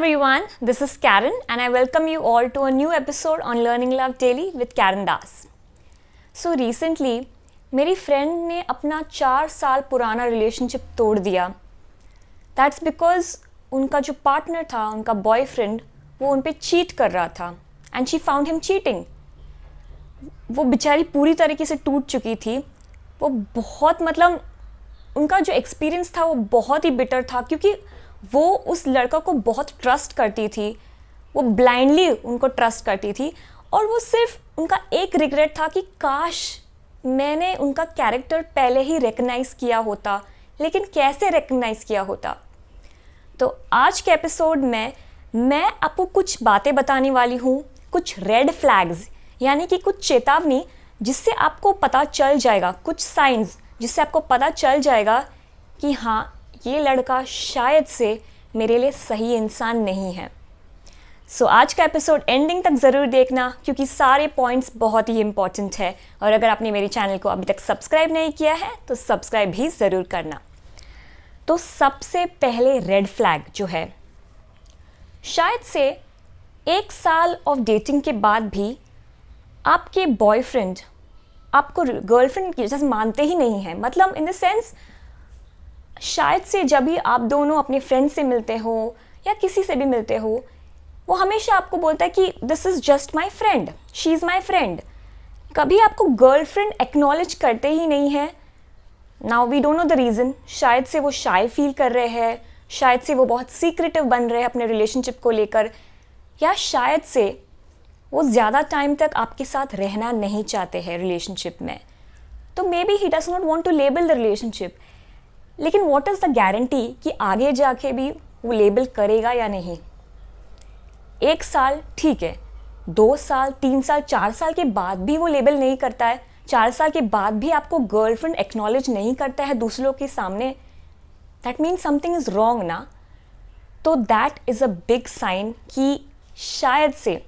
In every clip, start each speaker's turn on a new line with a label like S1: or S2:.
S1: everyone, this is Karen and I welcome you all to a new episode on Learning Love Daily with Karen Das. So recently, मेरी friend ने अपना 4 साल पुराना relationship तोड़ दिया. That's because उनका जो पार्टनर था, उनका बॉयफ्रेंड, वो उन पे चीट कर रहा था and she found him cheating. वो बेचारी पूरी तरीके से टूट चुकी थी. वो बहुत उनका जो एक्सपीरियंस था वो बहुत ही बिटर था क्योंकि वो उस लड़का को बहुत ट्रस्ट करती थी. वो ब्लाइंडली उनको ट्रस्ट करती थी और वो सिर्फ उनका एक रिग्रेट था कि काश मैंने उनका कैरेक्टर पहले ही रिकग्नाइज़ किया होता. लेकिन कैसे रिकग्नाइज़ किया होता? तो आज के एपिसोड में मैं आपको कुछ बातें बताने वाली हूँ, कुछ रेड फ्लैग्स यानी कि कुछ चेतावनी जिससे आपको पता चल जाएगा, कुछ साइंस जिससे आपको पता चल जाएगा कि हाँ, ये लड़का शायद से मेरे लिए सही इंसान नहीं है. सो आज का एपिसोड एंडिंग तक ज़रूर देखना क्योंकि सारे पॉइंट्स बहुत ही इंपॉर्टेंट है. और अगर आपने मेरे चैनल को अभी तक सब्सक्राइब नहीं किया है तो सब्सक्राइब भी ज़रूर करना. तो सबसे पहले रेड फ्लैग जो है, शायद से 1 साल ऑफ डेटिंग के बाद भी आपके बॉयफ्रेंड आपको गर्लफ्रेंड की जैसे मानते ही नहीं है. मतलब इन द सेंस शायद से जब भी आप दोनों अपने फ्रेंड से मिलते हो या किसी से भी मिलते हो, वो हमेशा आपको बोलता है कि this is just my friend, she is my friend. कभी आपको गर्लफ्रेंड एक्नॉलेज करते ही नहीं है. Now we don't know the reason. शायद से वो शाय फील कर रहे हैं, शायद से वो बहुत सीक्रेटिव बन रहे हैं अपने रिलेशनशिप को लेकर, या शायद से वो ज़्यादा टाइम तक आपके साथ रहना नहीं चाहते हैं रिलेशनशिप में. तो maybe he does not want to label the relationship. लेकिन व्हाट इज़ द गारंटी कि आगे जाके भी वो लेबल करेगा या नहीं? 1 साल ठीक है, 2 साल, 3 साल, 4 साल के बाद भी वो लेबल नहीं करता है, 4 साल के बाद भी आपको गर्लफ्रेंड एक्नॉलेज नहीं करता है दूसरों के सामने, that means something is wrong ना. तो that is a big sign कि शायद से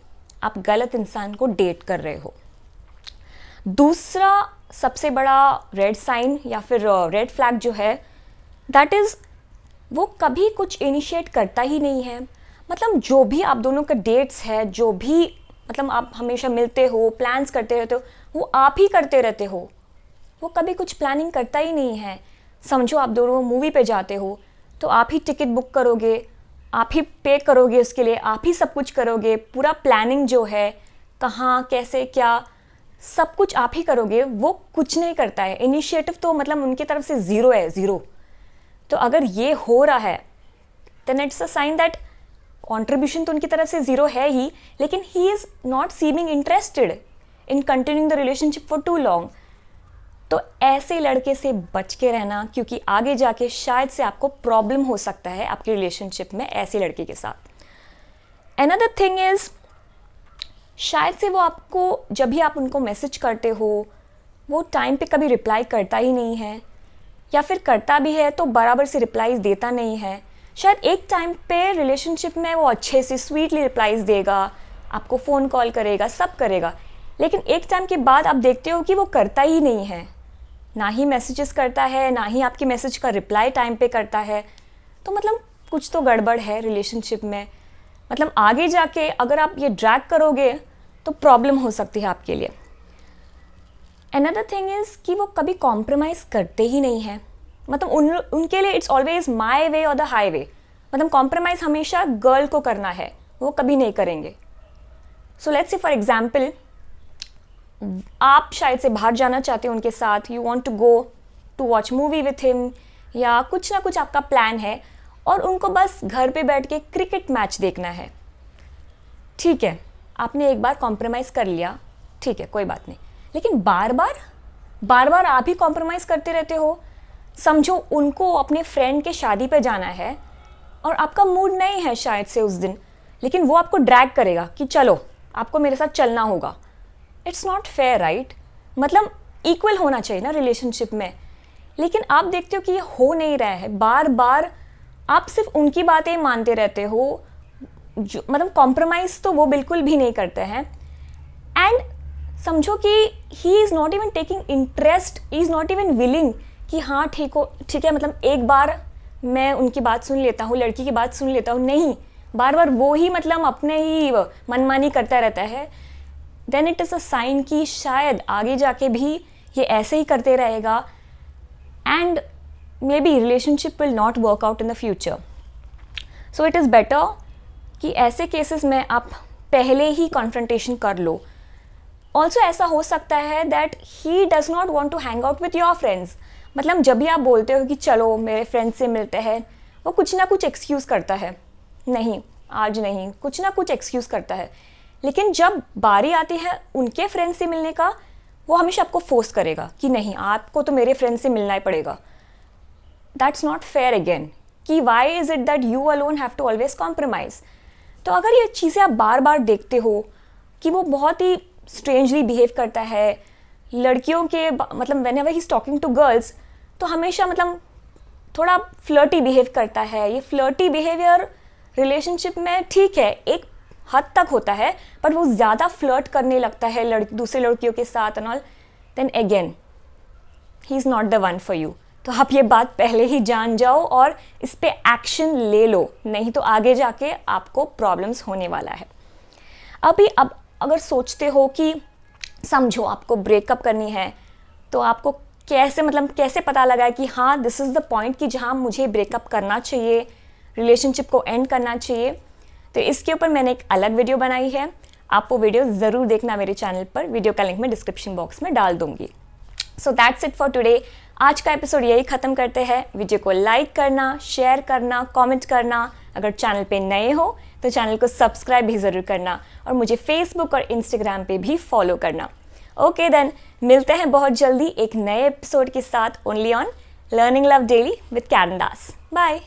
S1: आप गलत इंसान को डेट कर रहे हो. दूसरा सबसे बड़ा रेड साइन या फिर रेड फ्लैग जो है, दैट इज़ वो कभी कुछ इनिशिएट करता ही नहीं है. मतलब जो भी आप दोनों का डेट्स है, जो भी आप हमेशा मिलते हो, प्लान्स करते रहते हो, वो आप ही करते रहते हो. वो कभी कुछ प्लानिंग करता ही नहीं है. समझो आप दोनों मूवी पे जाते हो तो आप ही टिकट बुक करोगे, आप ही पे करोगे उसके लिए, आप ही सब कुछ करोगे. पूरा प्लानिंग जो है, कहाँ कैसे क्या, सब कुछ आप ही करोगे. वो कुछ नहीं करता है. इनिशिएटिव तो उनकी तरफ से ज़ीरो है, ज़ीरो. तो अगर ये हो रहा है then it's a sign that contribution तो उनकी तरफ से ज़ीरो है ही, लेकिन he is not seeming interested in continuing the relationship for too long. तो ऐसे लड़के से बच के रहना क्योंकि आगे जाके शायद से आपको प्रॉब्लम हो सकता है आपके रिलेशनशिप में ऐसे लड़के के साथ. अनदर थिंग इज़, शायद से वो आपको जब भी आप उनको मैसेज करते हो वो टाइम पे कभी रिप्लाई करता ही नहीं है, या फिर करता भी है तो बराबर से रिप्लाईज देता नहीं है. शायद एक टाइम पे रिलेशनशिप में वो अच्छे से स्वीटली रिप्लाईज देगा, आपको फ़ोन कॉल करेगा, सब करेगा, लेकिन एक टाइम के बाद आप देखते हो कि वो करता ही नहीं है. ना ही मैसेजेस करता है, ना ही आपके मैसेज का रिप्लाई टाइम पे करता है. तो कुछ तो गड़बड़ है रिलेशनशिप में. आगे जाके अगर आप ये ड्रैग करोगे तो प्रॉब्लम हो सकती है आपके लिए. अनदर थिंग इज़ कि वो कभी कॉम्प्रोमाइज़ करते ही नहीं है. उनके लिए इट्स ऑलवेज माई वे और द हाई वे. कॉम्प्रोमाइज़ हमेशा गर्ल को करना है, वो कभी नहीं करेंगे. So let's say for example, आप शायद से बाहर जाना चाहते हो उनके साथ, you want to go to watch movie with him, या कुछ ना कुछ आपका प्लान है और उनको बस घर पे बैठ के क्रिकेट मैच देखना है. ठीक है, आपने एक बार कॉम्प्रोमाइज़ कर लिया, ठीक है, कोई बात नहीं. लेकिन बार बार आप ही कॉम्प्रोमाइज़ करते रहते हो. समझो उनको अपने फ्रेंड के शादी पे जाना है और आपका मूड नहीं है शायद से उस दिन, लेकिन वो आपको ड्रैग करेगा कि चलो आपको मेरे साथ चलना होगा. It's not fair, right? Equal होना चाहिए ना रिलेशनशिप में. लेकिन आप देखते हो कि ये हो नहीं रहा है. बार बार आप सिर्फ उनकी बातें मानते रहते हो, जो कॉम्प्रोमाइज़ तो वो बिल्कुल भी नहीं करते हैं. एंड समझो कि ही is not even taking interest, he is not even willing कि हाँ ठीक है, एक बार मैं उनकी बात सुन लेता हूँ, लड़की की बात सुन लेता हूँ. नहीं, बार बार वो ही मतलब अपने ही मनमानी करता रहता है, then it is a sign कि शायद आगे जाके भी ये ऐसे ही करते रहेगा and may be relationship will not work out in the future. So it is better कि ऐसे केसेस में आप पहले ही कॉन्फ्रंटेशन कर लो. ऑल्सो ऐसा हो सकता है that he does not want to hang out with your friends. मतलब जब भी आप बोलते हो कि चलो मेरे फ्रेंड्स से मिलते हैं, वो कुछ ना कुछ एक्सक्यूज़ करता है, नहीं आज नहीं, कुछ ना कुछ एक्सक्यूज़ करता है. लेकिन जब बारी आती है उनके फ्रेंड्स से मिलने का, वो हमेशा आपको फोर्स करेगा कि नहीं आपको तो मेरे फ्रेंड्स से मिलना ही पड़ेगा. दैट्स नॉट फेयर अगेन कि why is it that you alone have to always compromise. तो अगर ये चीज़ें आप बार बार देखते हो कि वो बहुत ही स्ट्रेंजली बिहेव करता है लड़कियों के, मतलब whenever he is talking to girls, तो हमेशा मतलब थोड़ा फ्लर्टी बिहेव करता है. ये फ्लर्टी बिहेवियर रिलेशनशिप में ठीक है एक हद तक होता है, पर वो ज़्यादा फ्लर्ट करने लगता है दूसरे लड़कियों के साथ and all, then again he is not the one for you. तो आप ये बात पहले ही जान जाओ और इस पे एक्शन ले लो, नहीं तो आगे जाके आपको प्रॉब्लम्स होने वाला है. अब अगर सोचते हो कि समझो आपको ब्रेकअप करनी है, तो आपको कैसे पता लगा कि हाँ दिस इज़ द पॉइंट कि जहाँ मुझे ब्रेकअप करना चाहिए, रिलेशनशिप को एंड करना चाहिए. तो इसके ऊपर मैंने एक अलग वीडियो बनाई है, आप वो वीडियो ज़रूर देखना मेरे चैनल पर. वीडियो का लिंक मैं डिस्क्रिप्शन बॉक्स में डाल दूँगी. So that's it for today. आज का एपिसोड यही ख़त्म करते हैं. वीडियो को लाइक करना, शेयर करना, कमेंट करना. अगर चैनल पे नए हो तो चैनल को सब्सक्राइब भी ज़रूर करना और मुझे फेसबुक और इंस्टाग्राम पे भी फॉलो करना. ओके देन, मिलते हैं बहुत जल्दी एक नए एपिसोड के साथ only on learning love daily with Karen Das. Bye.